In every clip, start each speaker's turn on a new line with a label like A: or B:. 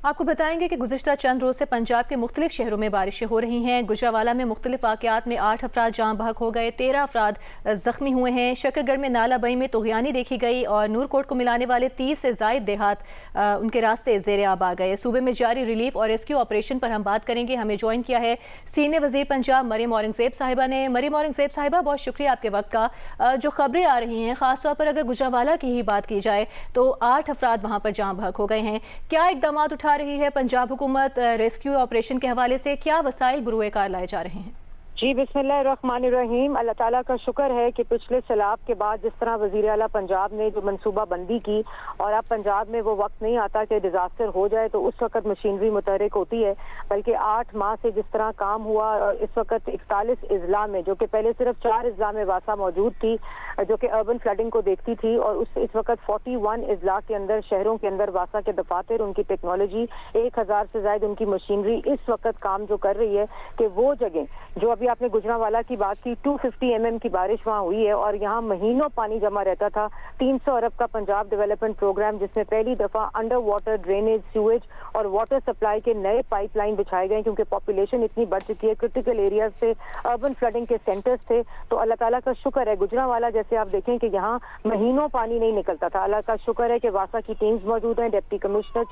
A: आपको बताएंगे कि गुज़िश्ता चंद रोज़ से पंजाब के मुख्तलिफ शहरों में बारिशें हो रही हैं। गुजरांवाला में मुख्तलिफ वाक़यात में 8 अफराद जाँ बहक हो गए, 13 अफराद ज़ख्मी हुए हैं। शकरगढ़ में नाला बई में तुग़यानी देखी गई और नूरकोट को मिलाने वाले 30 से ज़ायद देहात उनके रास्ते ज़ेर आब आ गए। सूबे में जारी रिलीफ और रेस्क्यू ऑपरेशन पर हम बात करेंगे। हमें ज्वाइन किया है सीनियर वज़ीर पंजाब मरियम औरंगज़ेब साहिबा ने। मरियम औरंगज़ेब साहिबा, बहुत शुक्रिया आपके वक्त का। जो खबरें आ रही हैं, ख़ास तौर पर अगर गुजरांवाला की ही बात की जाए तो 8 अफराद वहाँ पर जाँ बहक हो गए हैं। क्या इक़दाम उठा रही है पंजाब हुकूमत रेस्क्यू ऑपरेशन के हवाले से? क्या वसाइल बुरुए कार लाए जा रहे हैं?
B: जी बिस्मिल्लाहिर्रहमानिर्रहीम। अल्लाह ताला का शुक्र है कि पिछले सैलाब के बाद जिस तरह वज़ीर आला पंजाब ने जो मनसूबा बंदी की और अब पंजाब में वो वक्त नहीं आता कि डिज़ास्टर हो जाए तो उस वक्त मशीनरी मुतहरिक होती है, बल्कि 8 माह से जिस तरह काम हुआ और इस वक्त 41 अजला में, जो कि पहले सिर्फ 4 अजला में वासा मौजूद थी जो कि अर्बन फ्लडिंग को देखती थी, और इस वक्त 41 अजला के अंदर शहरों के अंदर वासा के दफातर, उनकी टेक्नोलॉजी, 1000 से ज्यादा उनकी मशीनरी इस वक्त काम जो कर रही है कि वो जगह जो अभी आपने गुजरांवाला की बात की, 250 mm की बारिश वहाँ हुई है और यहाँ महीनों पानी जमा रहता था। 300 अरब का पंजाब डेवलपमेंट प्रोग्राम, जिसमें पहली दफा अंडर वाटर ड्रेनेज, सीवेज और वाटर सप्लाई के नए पाइपलाइन बिछाए गए, क्योंकि पॉपुलेशन इतनी बढ़ चुकी है। क्रिटिकल एरियाज से अर्बन फ्लडिंग के सेंटर्स थे, तो अल्लाह ताला का शुक्र है। गुजरांवाला जैसे आप देखें कि यहाँ महीनों पानी नहीं निकलता था, अल्लाह का शुक्र है कि वासा की टीम्स मौजूद हैं, deputy commissioner,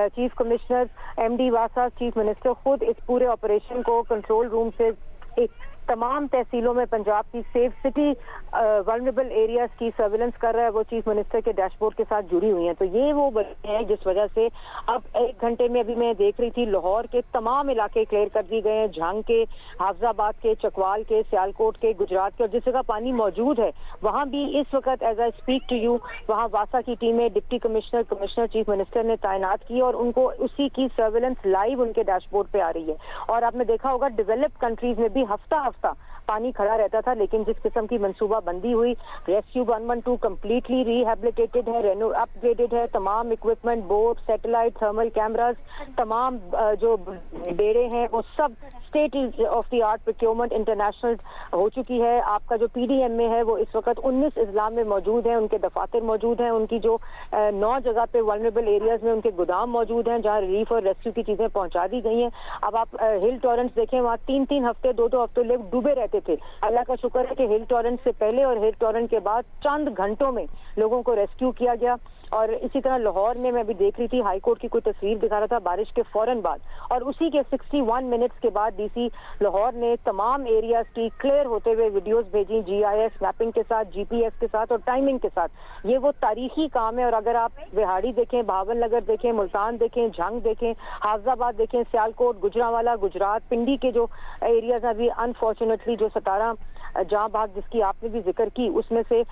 B: chief commissioner, MD वासा, चीफ मिनिस्टर खुद इस पूरे ऑपरेशन को कंट्रोल रूम से तमाम तहसीलों में पंजाब की सेफ सिटी वल्नरेबल एरियाज की सर्विलेंस कर रहा है। वो चीफ मिनिस्टर के डैशबोर्ड के साथ जुड़ी हुई हैं। तो ये वो वजह है जिस वजह से अब 1 घंटे में, अभी मैं देख रही थी, लाहौर के तमाम इलाके क्लियर कर दिए गए हैं, झांग के, हाफजाबाद के, चकवाल के, सियालकोट के, गुजरात के, और जिस जगह पानी मौजूद है वहाँ भी इस वक्त as I speak to you वहाँ वासा की टीमें deputy commissioner, commissioner, chief minister ने तैनात की और उनको उसी की सर्विलेंस लाइव उनके डैशबोर्ड पे आ रही है। और आपने देखा होगा डिवेलप्ड कंट्रीज में भी हफ्ता पानी खड़ा रहता था, लेकिन जिस किस्म की मंसूबा बंदी हुई, रेस्क्यू 112 कंप्लीटली रिहेबिलिटेटेड है, अपग्रेडेड है, तमाम equipment, boat, satellite, thermal cameras, तमाम जो डेरे हैं वो सब state of the art procurement international हो चुकी है। आपका जो PDM में है वो इस वक्त 19 अजला में मौजूद है, उनके दफातर मौजूद हैं, उनकी जो 9 जगह पे वल्नरेबल एरियाज में उनके गोदाम मौजूद हैं जहाँ रिलीफ और रेस्क्यू की चीजें पहुंचा दी गई हैं। अब आप हिल टॉरेंट्स देखें, वहाँ 3-3 हफ्ते 2-2 हफ्ते लोग डूबे रहते थे। अल्लाह का शुक्र है कि हिल टॉरेंट से पहले और हिल टॉरेंट के बाद चंद घंटों में लोगों को रेस्क्यू किया गया। और इसी तरह लाहौर में मैं भी देख रही थी, हाई कोर्ट की कोई तस्वीर दिखा रहा था बारिश के फौरन बाद, और उसी के 61 मिनट्स के बाद DC लाहौर ने तमाम एरियाज की क्लियर होते हुए वीडियोस भेजी, GIS मैपिंग के साथ, GPS के साथ और टाइमिंग के साथ। ये वो तारीखी काम है। और अगर आप विहाड़ी देखें, भावन नगर देखें, मुल्तान देखें, झंग देखें, हाफजाबाद देखें, सियालकोट, गुजरांवाला, गुजरात, पिंडी के जो एरियाज हैं, अभी अनफॉर्चुनेटली जो 17 जहाँ भाग जिसकी आपने भी जिक्र की, उसमें से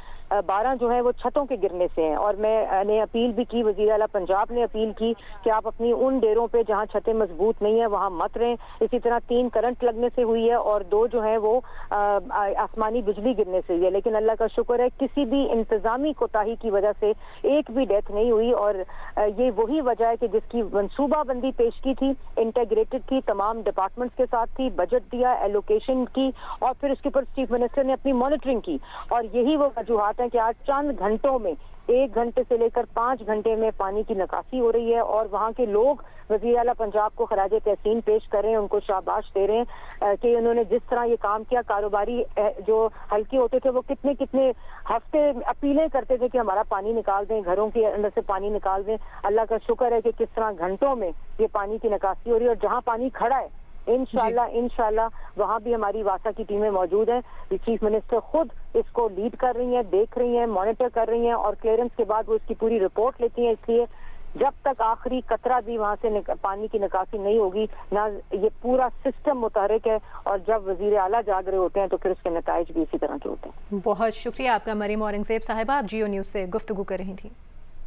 B: 12 जो है वो छतों के गिरने से हैं। और मैंने अपील भी की, वज़ीर आला पंजाब ने अपील की कि आप अपनी उन डेरों पे जहाँ छतें मजबूत नहीं है वहाँ मत रहें। इसी तरह 3 करंट लगने से हुई है और 2 जो है वो आसमानी बिजली गिरने से हुई है, लेकिन अल्लाह का शुक्र है किसी भी इंतजामी कोताही की वजह से एक भी डेथ नहीं हुई। और ये वही वजह है कि जिसकी मनसूबाबंदी पेश की थी, इंटीग्रेटेड थी, तमाम डिपार्टमेंट्स के साथ थी, बजट दिया, एलोकेशन की, और फिर उसके ऊपर चीफ मिनिस्टर ने अपनी मॉनिटरिंग की। और यही वो वजूहात हैं कि आज चंद घंटों में, 1 घंटे से लेकर 5 घंटे में पानी की निकासी हो रही है। और वहाँ के लोग वज़ीर आला पंजाब को खराज तहसीन पेश कर रहे हैं, उनको शाबाश दे रहे हैं कि उन्होंने जिस तरह ये काम किया। कारोबारी जो हल्के होते थे वो कितने कितने हफ्ते अपीलें करते थे कि हमारा पानी निकाल दें, घरों के अंदर से पानी निकाल दें। अल्लाह का शुक्र है कि किस तरह घंटों में ये पानी की निकासी हो रही है। और जहाँ पानी खड़ा है इंशाल्लाह वहाँ भी हमारी वासा की टीमें मौजूद हैं। चीफ मिनिस्टर खुद इसको लीड कर रही हैं, देख रही हैं, मॉनिटर कर रही हैं, और क्लियरेंस के बाद वो इसकी पूरी रिपोर्ट लेती हैं। इसलिए जब तक आखिरी कतरा भी वहाँ से पानी की निकासी नहीं होगी ना, ये पूरा सिस्टम मुतहरिक है। और जब वज़ीर आला जाग रहे होते हैं तो फिर उसके नताइज भी इसी तरह के होते हैं।
A: बहुत शुक्रिया आपका मरियम औरंगज़ेब साहिबा, आप GO न्यूज़ से गुफ्तगू कर रही थी।